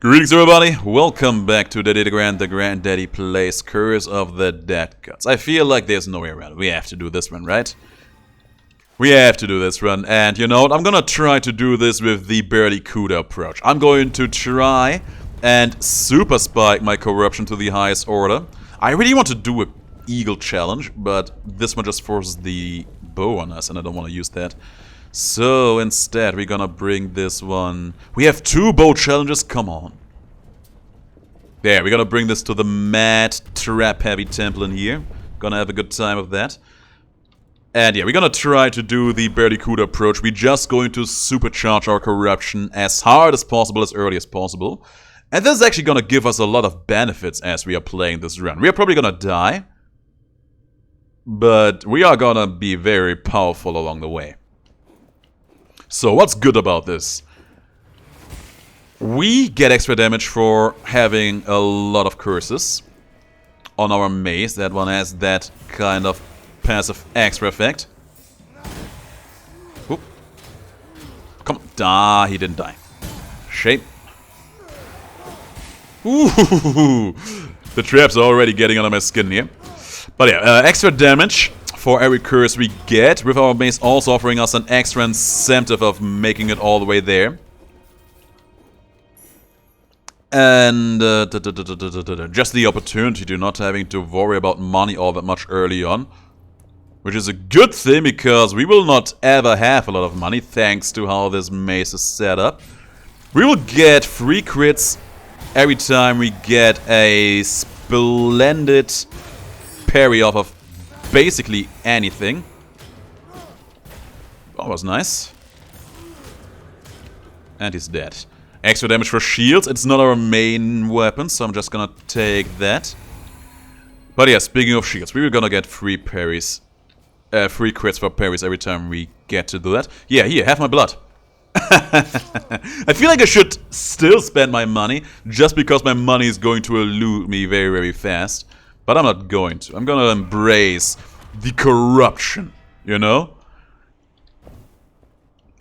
Greetings everybody, welcome back to the DeGrand, the Granddaddy Plays Curse of the Dead Gods. I feel like there's no way around it. We have to do this one, right? We have to do this run, and you know what? I'm gonna try to do this with the Barracuda approach. I'm going to try and super spike my corruption to the highest order. I really want to do a Eagle challenge, but this one just forces the bow on us, and I don't want to use that. So instead, we're gonna bring this one. We have two bow challenges, come on. There, we're gonna bring this to the mad trap-heavy temple in here. Gonna have a good time with that. And yeah, we're gonna try to do the Barracuda approach. We're just going to supercharge our corruption as hard as possible, as early as possible. And this is actually gonna give us a lot of benefits as we are playing this run. We are probably gonna die, but we are gonna be very powerful along the way. So what's good about this? We get extra damage for having a lot of curses on our mace. That one has that kind of passive extra effect. Whoop. Come on. Ah, he didn't die. Shame. Ooh, the traps are already getting under my skin here. But yeah, extra damage for every curse we get, with our mace also offering us an extra incentive of making it all the way there. And just the opportunity to not having to worry about money all that much early on. Which is a good thing, because we will not ever have a lot of money thanks to how this mace is set up. We will get free crits every time we get a splendid parry off of basically anything. That was nice. And he's dead. Extra damage for shields. It's not our main weapon, so I'm just gonna take that. But yeah, speaking of shields, we were gonna get free parries. Free crits for parries every time we get to do that. Yeah, here, have my blood. I feel like I should still spend my money, just because my money is going to elude me very, very fast. But I'm not going to. I'm gonna embrace the corruption, you know?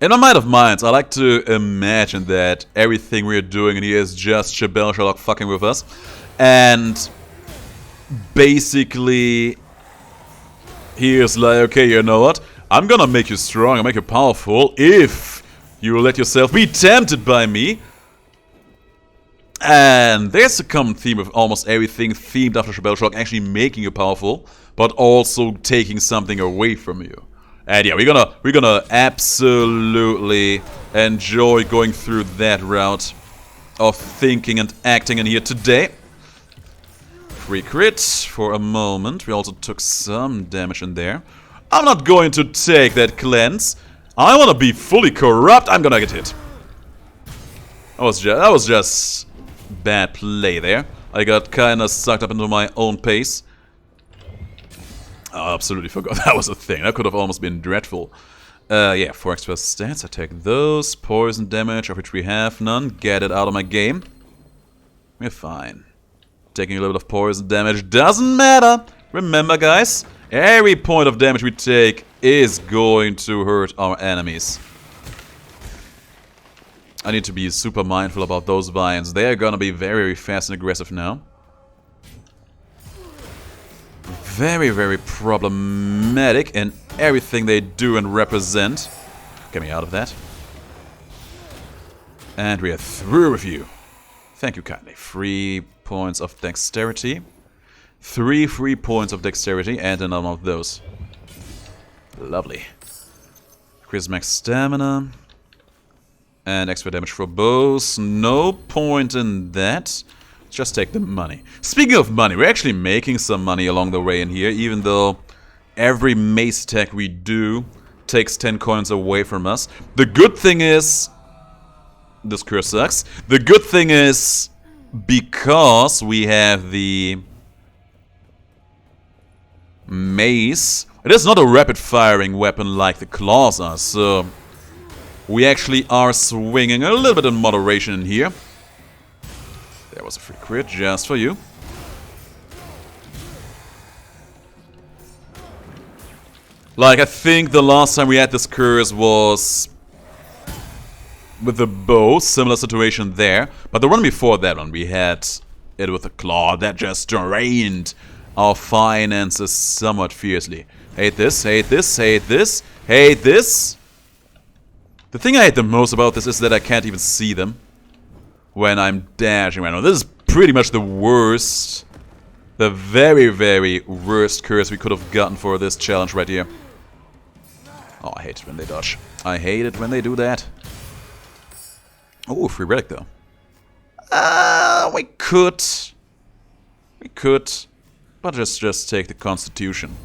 In my mind of minds, I like to imagine that everything we're doing in here is just Shabelle Sherlock fucking with us. And basically, he is like, okay, you know what? I'm gonna make you strong, I'll make you powerful if you will let yourself be tempted by me. And there's a common theme of almost everything themed after Shabelle Sherlock actually making you powerful, but also taking something away from you. And yeah, we're gonna absolutely enjoy going through that route of thinking and acting in here today. Free crit for a moment. We also took some damage in there. I'm not going to take that cleanse. I want to be fully corrupt. I'm gonna get hit. That was just bad play there. I got kinda sucked up into my own pace. I absolutely forgot that was a thing. That could have almost been dreadful. Yeah, 4 extra stats. I take those. Poison damage, of which we have none. Get it out of my game. We're fine. Taking a little bit of poison damage doesn't matter. Remember, guys, every point of damage we take is going to hurt our enemies. I need to be super mindful about those vines. They are gonna be very, very fast and aggressive now. Very, very problematic in everything they do and represent. Get me out of that. And we are through with you. Thank you kindly. 3 points of dexterity. 3 free points of dexterity and another of those. Lovely. Increase max stamina. And extra damage for bows. No point in that. Just take the money. Speaking of money, we're actually making some money along the way in here, even though every mace attack we do takes 10 coins away from us. The good thing is, this curse sucks. The good thing is, because we have the mace, it is not a rapid firing weapon like the claws are, so we actually are swinging a little bit in moderation in here. There was a free crit just for you. Like, I think the last time we had this curse was with the bow, similar situation there. But the one before that one, we had it with a claw that just drained our finances somewhat fiercely. Hate this, hate this, hate this, hate this. The thing I hate the most about this is that I can't even see them when I'm dashing right now. This is pretty much the worst, the very, very worst curse we could have gotten for this challenge right here. Oh, I hate it when they dodge. I hate it when they do that. Oh, free relic though. We could. But just take the Constitution.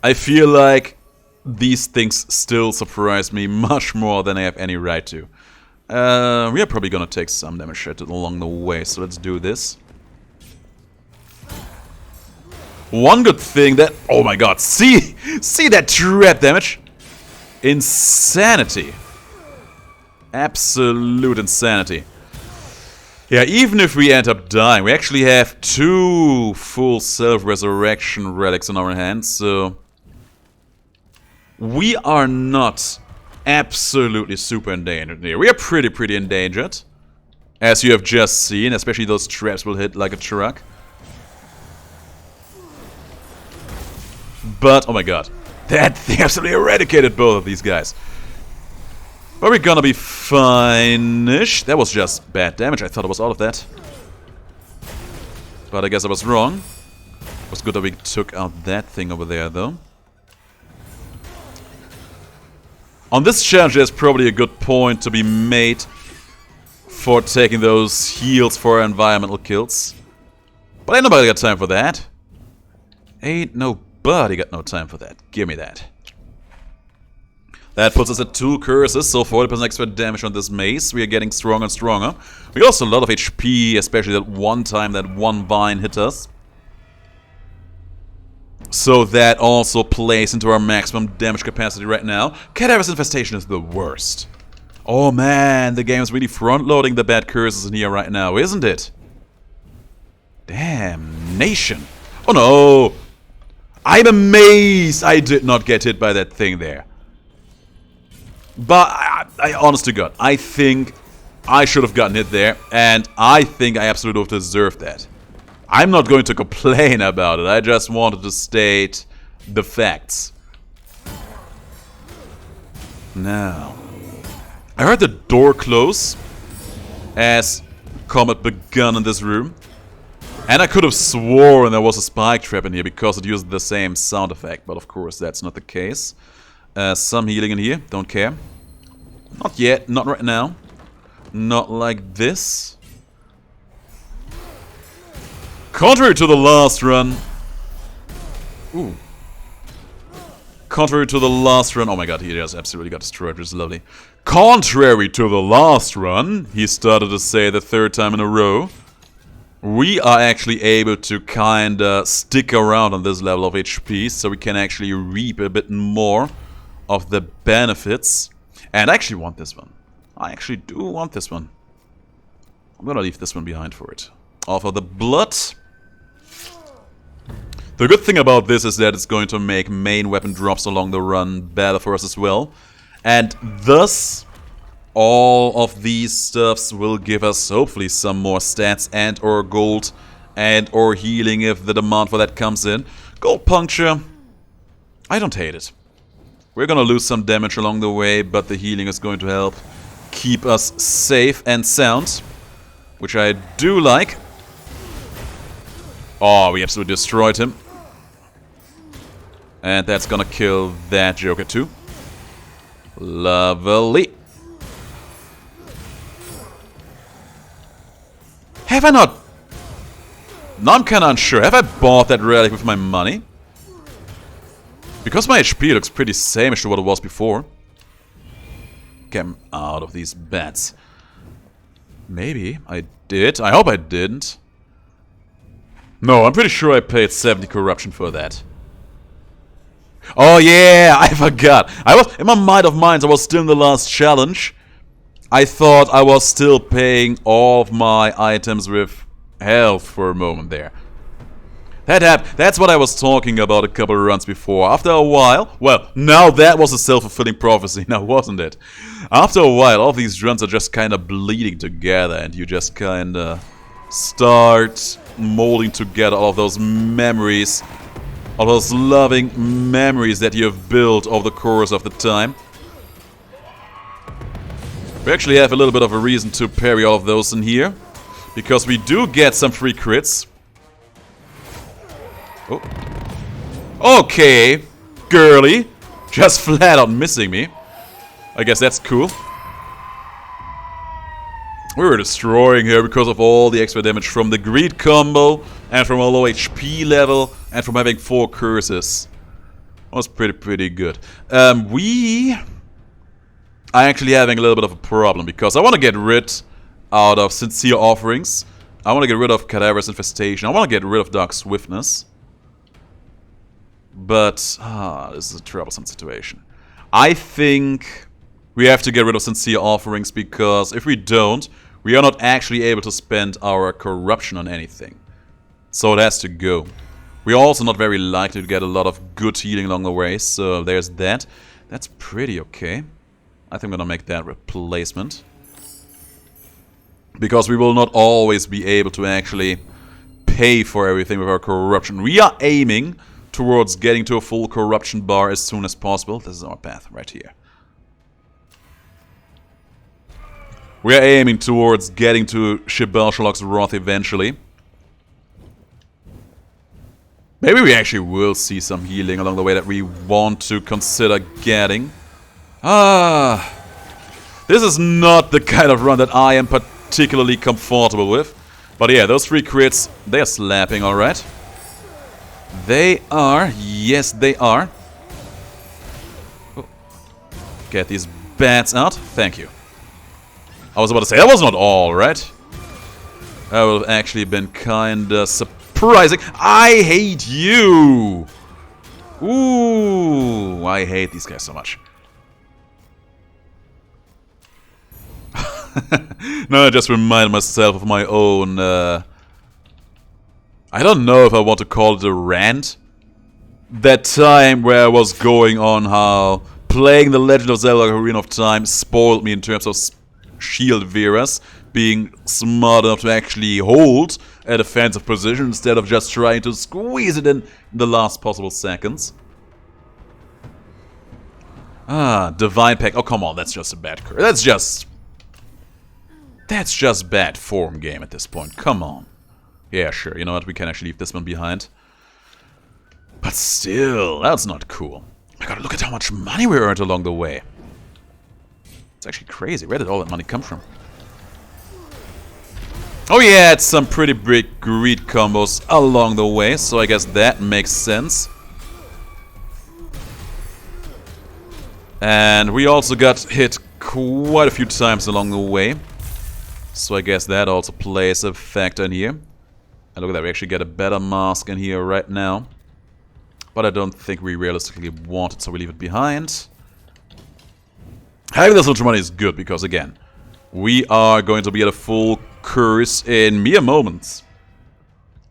I feel like these things still surprise me much more than I have any right to. We are probably gonna take some damage along the way, so let's do this. One good thing that... Oh my god, see that trap damage? Insanity. Absolute insanity. Yeah, even if we end up dying, we actually have 2 full self-resurrection relics in our hands, so... We are not absolutely super endangered here. We are pretty endangered. As you have just seen, especially those traps will hit like a truck. But, oh my god, that thing absolutely eradicated both of these guys. But we're gonna be fine-ish. That was just bad damage. I thought it was all of that. But I guess I was wrong. It was good that we took out that thing over there, though. On this challenge, there's probably a good point to be made for taking those heals for environmental kills. But ain't nobody got time for that. Ain't nobody got no time for that. Give me that. That puts us at 2 curses, so 40% extra damage on this mace. We are getting stronger and stronger. We lost a lot of HP, especially that one time that one vine hit us. So that also plays into our maximum damage capacity right now. Cadaver's infestation is the worst. Oh man, the game is really front-loading the bad curses in here right now, isn't it? Damnation. Oh no! I'm amazed I did not get hit by that thing there. But I honest to God, I think I should have gotten hit there, and I think I absolutely deserved that. I'm not going to complain about it, I just wanted to state the facts. Now, I heard the door close as combat begun in this room. And I could have sworn there was a spike trap in here because it used the same sound effect, but of course that's not the case. Some healing in here, don't care. Not yet, not right now. Not like this. Contrary to the last run... Ooh. Contrary to the last run... Oh my god, he just absolutely got destroyed, which is lovely. Contrary to the last run, he started to say the 3rd time in a row, we are actually able to kinda stick around on this level of HP, so we can actually reap a bit more of the benefits. And I actually want this one. I actually do want this one. I'm gonna leave this one behind for it. Offer the blood. The good thing about this is that it's going to make main weapon drops along the run better for us as well. And thus, all of these stuffs will give us hopefully some more stats and or gold and or healing if the demand for that comes in. Gold puncture, I don't hate it. We're gonna lose some damage along the way, but the healing is going to help keep us safe and sound, which I do like. Oh, we absolutely destroyed him. And that's gonna kill that Joker too. Lovely. Have I not... Now I'm kinda unsure. Have I bought that relic with my money? Because my HP looks pretty same-ish to what it was before. Get out of these bats. Maybe I did. I hope I didn't. No, I'm pretty sure I paid 70 corruption for that. Oh yeah, I forgot. I was in my mind of minds. I was still in the last challenge. I thought I was still paying all of my items with health for a moment there. That's what I was talking about a couple of runs before. After a while, well, now that was a self-fulfilling prophecy, now wasn't it? After a while, all of these runs are just kind of bleeding together, and you just kind of start molding together all of those memories, all those loving memories that you have built over the course of the time. We actually have a little bit of a reason to parry all of those in here, because we do get some free crits. Oh. Okay, girly. Just flat out missing me. I guess that's cool. We were destroying her because of all the extra damage from the greed combo, and from a low HP level, and from having 4 curses. That was pretty good. We are actually having a little bit of a problem, because I want to get rid out of Sincere Offerings. I want to get rid of Cadaverous Infestation. I want to get rid of Dark Swiftness. But, this is a troublesome situation. I think we have to get rid of Sincere Offerings, because if we don't, we are not actually able to spend our corruption on anything. So it has to go. We're also not very likely to get a lot of good healing along the way, so there's that. That's pretty okay. I think I'm gonna make that replacement. Because we will not always be able to actually pay for everything with our corruption. We are aiming towards getting to a full corruption bar as soon as possible. This is our path right here. We are aiming towards getting to Shibal-Shalok's Wrath eventually. Maybe we actually will see some healing along the way that we want to consider getting. This is not the kind of run that I am particularly comfortable with. But yeah, those 3 crits, they are slapping, alright. They are. Yes, they are. Oh. Get these bats out. Thank you. I was about to say, that was not all, right? That would have actually been kinda surprising. I hate you! Ooh, I hate these guys so much. No, I just reminded myself of my own, I don't know if I want to call it a rant. That time where I was going on how playing The Legend of Zelda Ocarina of Time spoiled me in terms of shield Veras being smart enough to actually hold a defensive position instead of just trying to squeeze it in the last possible seconds. Divine Pact. Oh, come on, that's just a bad curse. That's just bad form game at this point. Come on. Yeah, sure. You know what? We can actually leave this one behind. But still, that's not cool. I gotta look at how much money we earned along the way. It's actually crazy. Where did all that money come from? Oh yeah, it's some pretty big greed combos along the way, so I guess that makes sense. And we also got hit quite a few times along the way. So I guess that also plays a factor in here. And look at that, we actually get a better mask in here right now. But I don't think we realistically want it, so we leave it behind. Having this ultra money is good, because again, we are going to be at a full curse in mere moments.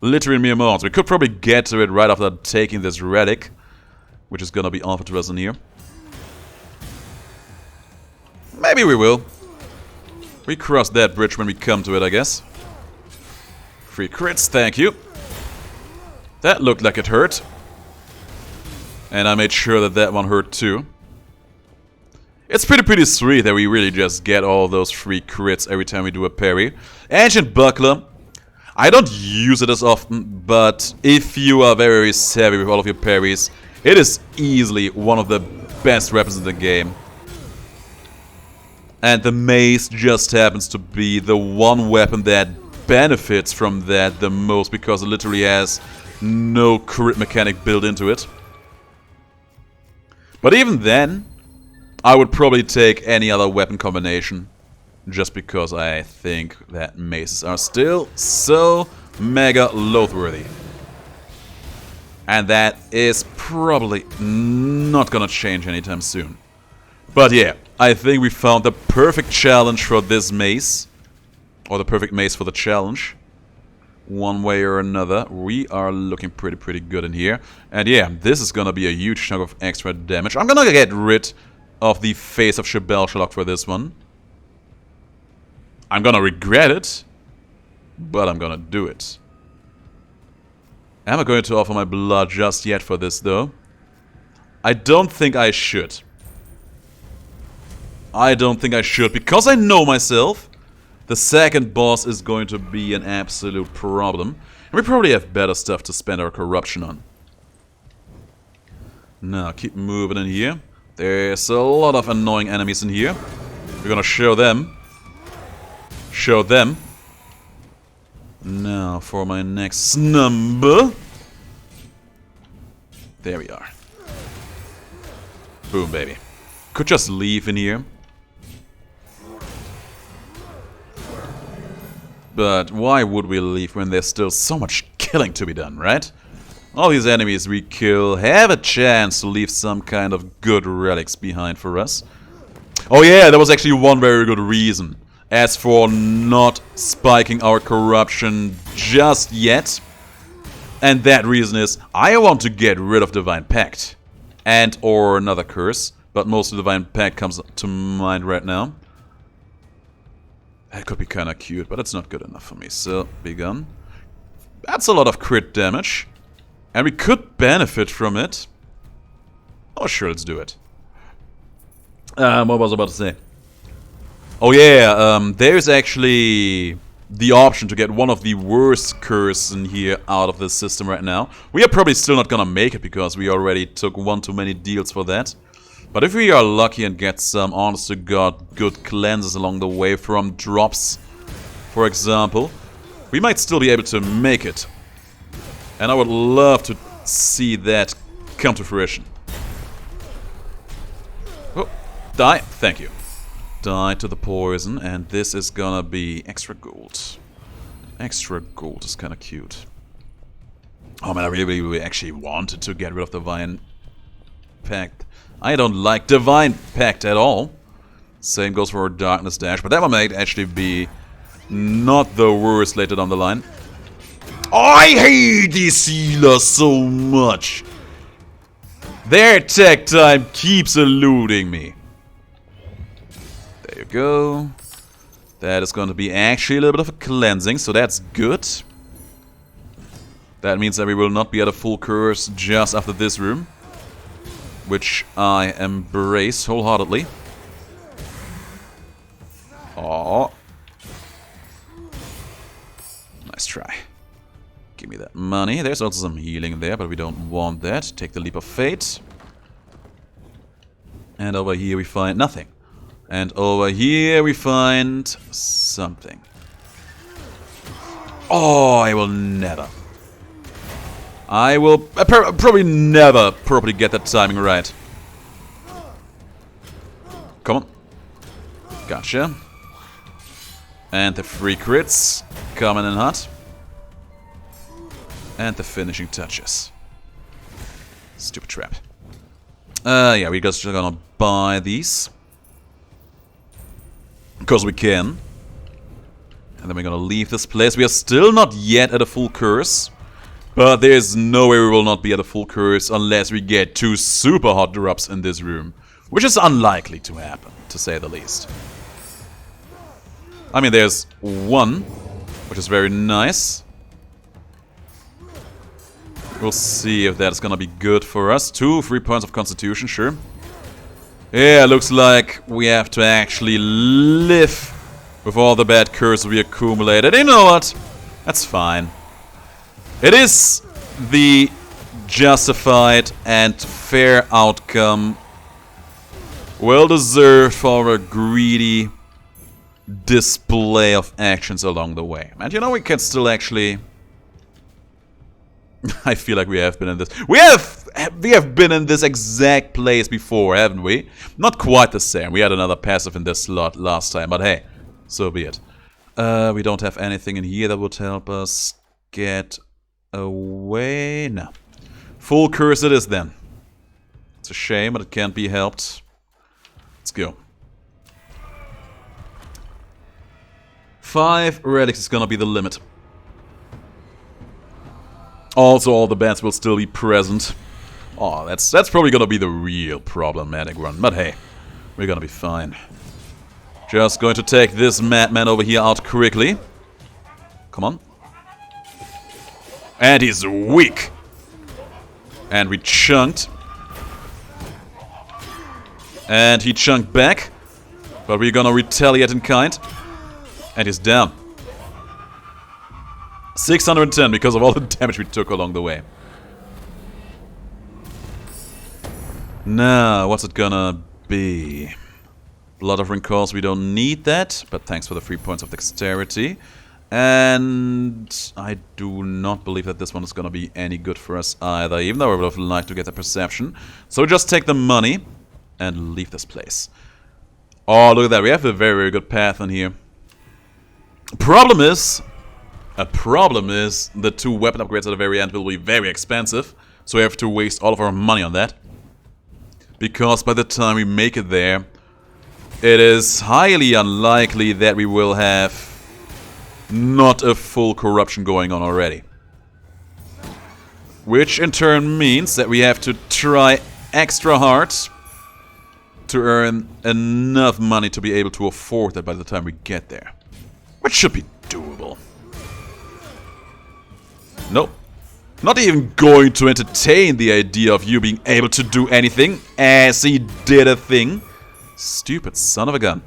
Literally mere moments. We could probably get to it right after taking this relic, which is gonna be offered to us in here. Maybe we will. We cross that bridge when we come to it, I guess. 3 crits, thank you. That looked like it hurt. And I made sure that that one hurt too. It's pretty sweet that we really just get all those 3 crits every time we do a parry. Ancient Buckler. I don't use it as often, but if you are very savvy with all of your parries, it is easily one of the best weapons in the game. And the mace just happens to be the one weapon that benefits from that the most, because it literally has no crit mechanic built into it. But even then, I would probably take any other weapon combination, just because I think that maces are still so mega loathworthy. And that is probably not gonna change anytime soon. But yeah, I think we found the perfect challenge for this mace. Or the perfect mace for the challenge. one way or another. We are looking pretty good in here. And yeah, this is gonna be a huge chunk of extra damage. I'm gonna get rid of the Face of Shebelshalok for this one. I'm gonna regret it, but I'm gonna do it. Am I going to offer my blood just yet for this, though? I don't think I should. I don't think I should, because I know myself. The second boss is going to be an absolute problem. And we probably have better stuff to spend our corruption on. Now, keep moving in here. There's a lot of annoying enemies in here. We're gonna show them. Show them. Now, for my next number. There we are. Boom, baby. Could just leave in here. But why would we leave when there's still so much killing to be done, right? All these enemies we kill have a chance to leave some kind of good relics behind for us. Oh yeah, there was actually one very good reason. As for not spiking our corruption just yet. And that reason is, I want to get rid of Divine Pact. And or another curse. But mostly Divine Pact comes to mind right now. That could be kinda cute, but it's not good enough for me. So, begun. That's a lot of crit damage. And we could benefit from it. Oh sure, let's do it. What was I about to say? Oh yeah, there's actually the option to get one of the worst curses in here out of this system right now. We are probably still not gonna make it because we already took one too many deals for that. But if we are lucky and get some honest to god good cleanses along the way from drops, for example, we might still be able to make it. And I would love to see that come to fruition. Oh, die, thank you. Die to the poison, and this is gonna be extra gold. Extra gold is kinda cute. Oh man, I really actually wanted to get rid of Divine Pact. I don't like Divine Pact at all. Same goes for Darkness Dash, but that one might actually be not the worst later down the line. I hate these healers so much. Their attack time keeps eluding me. There you go. That is going to be actually a little bit of a cleansing, so that's good. That means that we will not be at a full curse just after this room. Which I embrace wholeheartedly. Aww. Nice try. Give me that money. There's also some healing there, but we don't want that. Take the leap of fate. And over here we find nothing. And over here we find something. Oh, I will never. I will probably never properly get that timing right. Come on. Gotcha. And the free crits coming in hot. And the finishing touches. Stupid trap. Yeah, we're just gonna buy these. Because we can. And then we're gonna leave this place. We are still not yet at a full curse. But there's no way we will not be at a full curse unless we get 2 super hot drops in this room. Which is unlikely to happen, to say the least. I mean, there's 1, which is very nice. We'll see if that's gonna be good for us. 2 free points of constitution, sure. Yeah, looks like we have to actually live with all the bad curses we accumulated. You know what? That's fine. It is the justified and fair outcome. Well deserved for a greedy display of actions along the way. And you know, we can still actually... I feel like we have been in this. We have been in this exact place before, haven't we? Not quite the same. We had another passive in this slot last time, but hey, so be it. We don't have anything in here that would help us get away. No. Full curse it is then. It's a shame, but it can't be helped. Let's go. 5 relics is gonna be the limit. Also, all the bats will still be present. Oh, that's probably gonna be the real problematic one. But hey, we're gonna be fine. Just going to take this madman over here out quickly. Come on. And he's weak. And we chunked. And he chunked back. But we're gonna retaliate in kind. And he's down. 610 because of all the damage we took along the way. Now, what's it gonna be? Blood offering calls, we don't need that, but thanks for the 3 points of dexterity. And I do not believe that this one is gonna be any good for us either, even though I would have liked to get the perception. So just take the money and leave this place. Oh, look at that, we have a very, very good path in here. Problem is the 2 weapon upgrades at the very end will be very expensive, so we have to waste all of our money on that. Because by the time we make it there, it is highly unlikely that we will have not a full corruption going on already. Which in turn means that we have to try extra hard to earn enough money to be able to afford that by the time we get there. Which should be doable. Nope. Not even going to entertain the idea of you being able to do anything as he did a thing. Stupid son of a gun.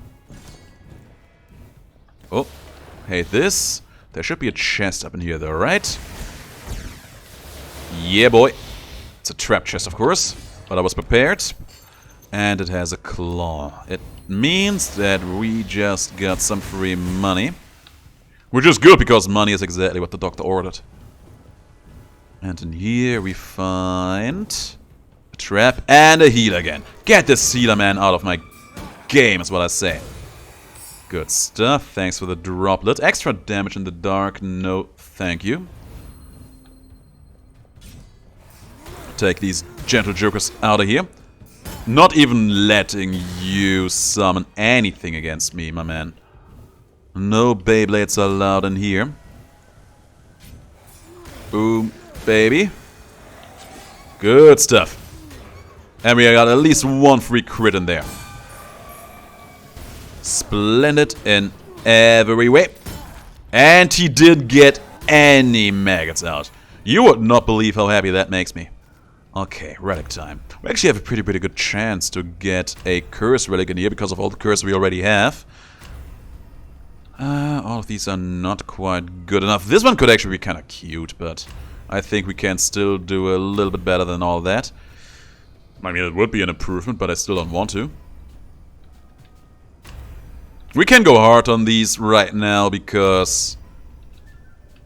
Oh, hey, this. There should be a chest up in here though, right? Yeah, boy. It's a trap chest, of course. But I was prepared. And it has a claw. It means that we just got some free money. Which is good because money is exactly what the doctor ordered. And in here we find a trap and a healer again. Get this healer man out of my game is what I say. Good stuff. Thanks for the droplet. Extra damage in the dark. No, thank you. Take these gentle jokers out of here. Not even letting you summon anything against me, my man. No Beyblades allowed in here. Boom. Baby. Good stuff. And we got at least 1 free crit in there. Splendid in every way. And he did get any maggots out. You would not believe how happy that makes me. Okay, relic time. We actually have a pretty good chance to get a curse relic in here because of all the curse we already have. All of these are not quite good enough. This one could actually be kind of cute, but I think we can still do a little bit better than all that. I mean, it would be an improvement, but I still don't want to. We can go hard on these right now because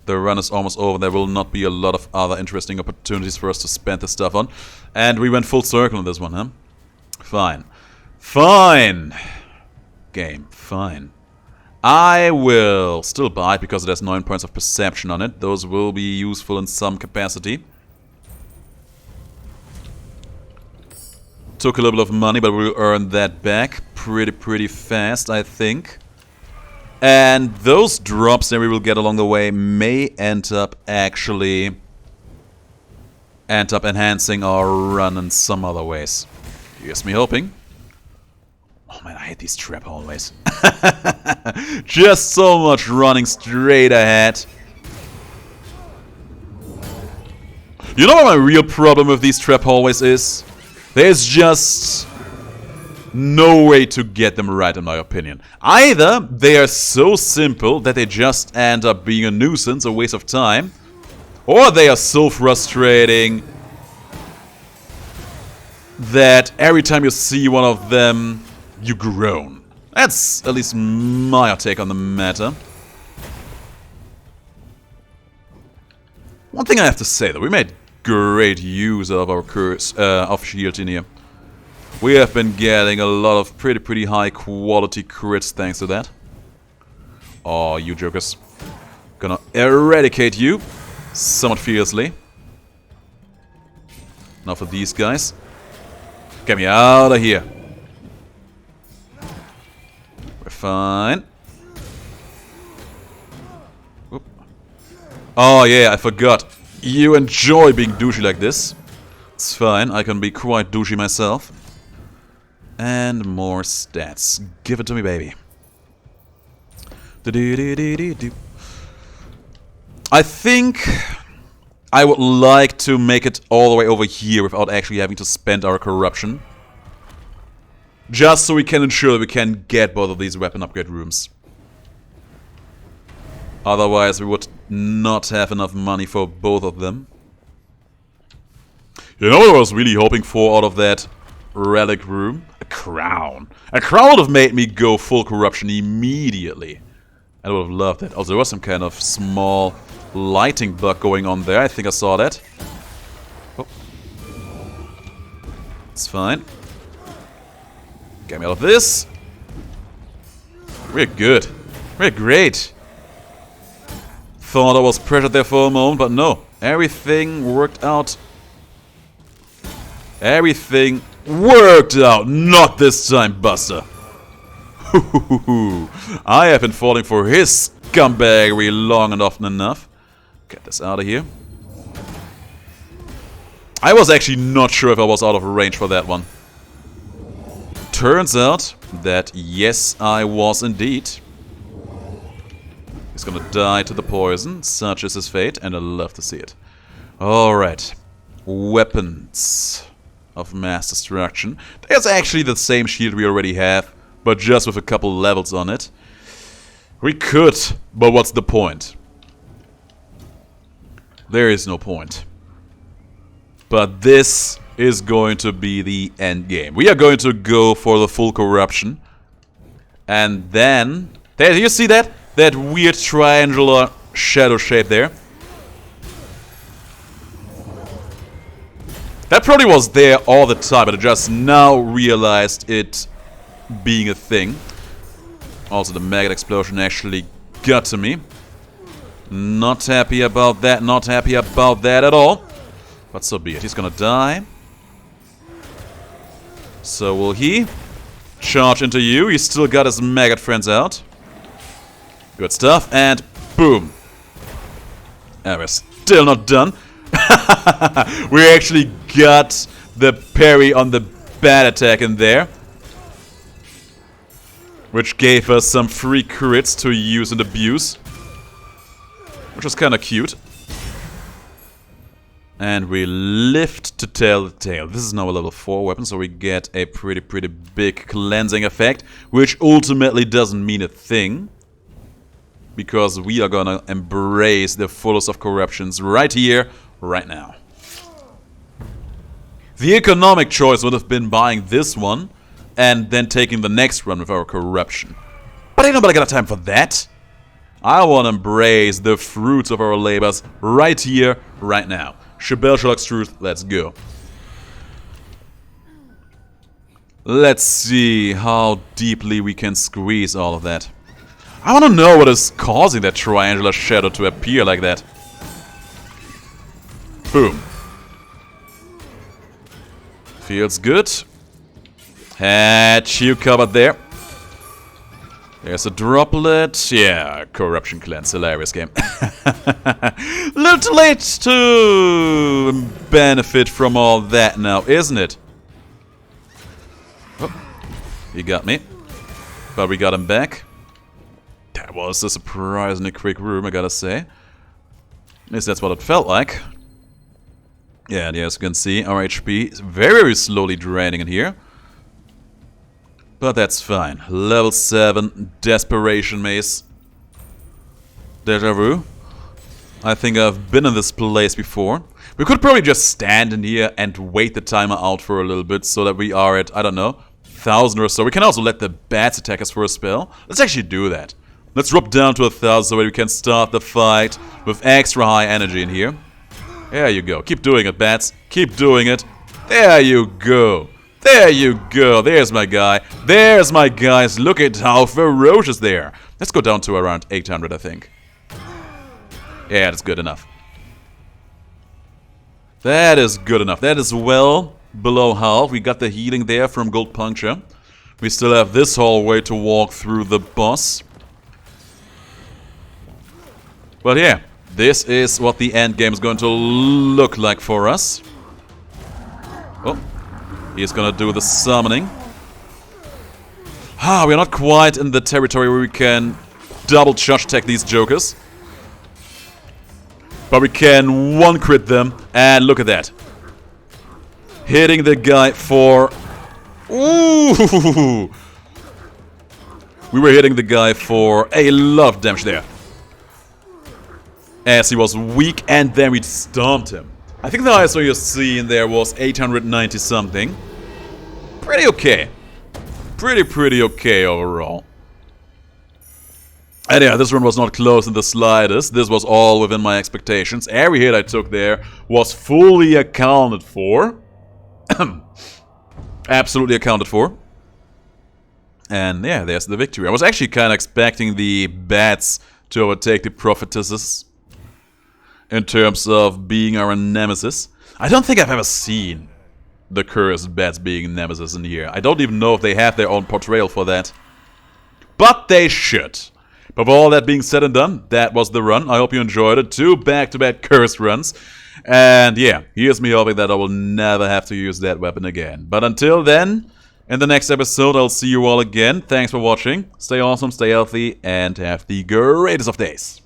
the run is almost over. There will not be a lot of other interesting opportunities for us to spend this stuff on. And we went full circle on this one, huh? Fine. Fine! Game, fine. I will still buy it because it has 9 points of perception on it. Those will be useful in some capacity. Took a little bit of money, but we'll earn that back pretty fast, I think. And those drops that we will get along the way may end up enhancing our run in some other ways. Here's me hoping. Oh man, I hate these trap hallways. Just so much running straight ahead. You know what my real problem with these trap hallways is? There's just no way to get them right, in my opinion. Either they are so simple that they just end up being a nuisance, a waste of time, or they are so frustrating that every time you see one of them, you groan. That's at least my take on the matter. One thing I have to say though, we made great use of our curse of shield in here. We have been getting a lot of pretty high quality crits thanks to that. Oh, you jokers. Gonna eradicate you somewhat fiercely. Now for these guys. Get me out of here. We're fine. Oop. Oh yeah, I forgot. You enjoy being douchey like this. It's fine, I can be quite douchey myself. And more stats. Give it to me, baby. I think I would like to make it all the way over here without actually having to spend our corruption. Just so we can ensure that we can get both of these weapon upgrade rooms. Otherwise we would not have enough money for both of them. You know what I was really hoping for out of that relic room? A crown. A crown would have made me go full corruption immediately. I would have loved it. Also, there was some kind of small lighting bug going on there. I think I saw that. Oh. It's fine. Get me out of this. We're good. We're great. Thought I was pressured there for a moment, but no. Everything worked out. Everything worked out. Not this time, Buster. I have been falling for his scumbaggery long and often enough. Get this out of here. I was actually not sure if I was out of range for that one. Turns out that yes, I was indeed. He's gonna die to the poison, such is his fate, and I love to see it. Alright. Weapons of mass destruction. That's actually the same shield we already have, but just with a couple levels on it. We could, but what's the point? There is no point. But this is going to be the end game. We are going to go for the full corruption. And then... There, you see that? That weird triangular shadow shape there. That probably was there all the time, but I just now realized it being a thing. Also, the maggot explosion actually got to me. Not happy about that, not happy about that at all. But so be it. He's gonna die. So will he. Charge into you. He's still got his maggot friends out. Good stuff. And boom. And we're still not done. We actually got the parry on the bad attack in there. Which gave us some free crits to use and abuse. Which was kind of cute. And we live to tell the tale. This is now a level 4 weapon, so we get a pretty big cleansing effect. Which ultimately doesn't mean a thing. Because we are gonna embrace the fullest of corruptions right here, right now. The economic choice would have been buying this one and then taking the next one with our corruption. But ain't nobody got time for that. I want to embrace the fruits of our labors right here, right now. Shabelle Sherlock's Truth, let's go. Let's see how deeply we can squeeze all of that. I want to know what is causing that triangular shadow to appear like that. Boom. Feels good. Had you covered there. There's a droplet. Yeah, corruption cleanse. Hilarious game. Little too late to benefit from all that now, isn't it? Oh, he got me. But we got him back. That was a surprisingly quick room, I gotta say. At least that's what it felt like. Yeah, and as you can see, our HP is very slowly draining in here. But that's fine. Level 7, Desperation Mace. Deja vu. I think I've been in this place before. We could probably just stand in here and wait the timer out for a little bit so that we are at, I don't know, 1,000 or so. We can also let the bats attack us for a spell. Let's actually do that. Let's drop down to 1,000 so that we can start the fight with extra high energy in here. There you go. Keep doing it, bats. Keep doing it. There you go. There you go. There's my guy. There's my guys. Look at how ferocious they are. Let's go down to around 800, I think. Yeah, that's good enough. That is good enough. That is well below half. We got the healing there from Gold Puncture. We still have this hallway to walk through the boss. But yeah, This is what the end game is going to look like for us. Oh, he's gonna do the summoning. We're not quite in the territory where we can double charge attack these jokers. But we can one crit them, and look at that. Hitting the guy for... Ooh! We were hitting the guy for a lot of damage there. As he was weak, and then we stomped him. I think the highest one you've seen there was 890 something. Pretty okay. Pretty okay overall. And yeah, this run was not close in the slightest. This was all within my expectations. Every hit I took there was fully accounted for. Absolutely accounted for. And yeah, there's the victory. I was actually kind of expecting the bats to overtake the prophetesses in terms of being our nemesis. I don't think I've ever seen the cursed bats being nemesis in here. I don't even know if they have their own portrayal for that. But they should. But with all that being said and done, that was the run. I hope you enjoyed it. 2 back-to-back cursed runs. And yeah, here's me hoping that I will never have to use that weapon again. But until then, in the next episode, I'll see you all again. Thanks for watching. Stay awesome, stay healthy, and have the greatest of days.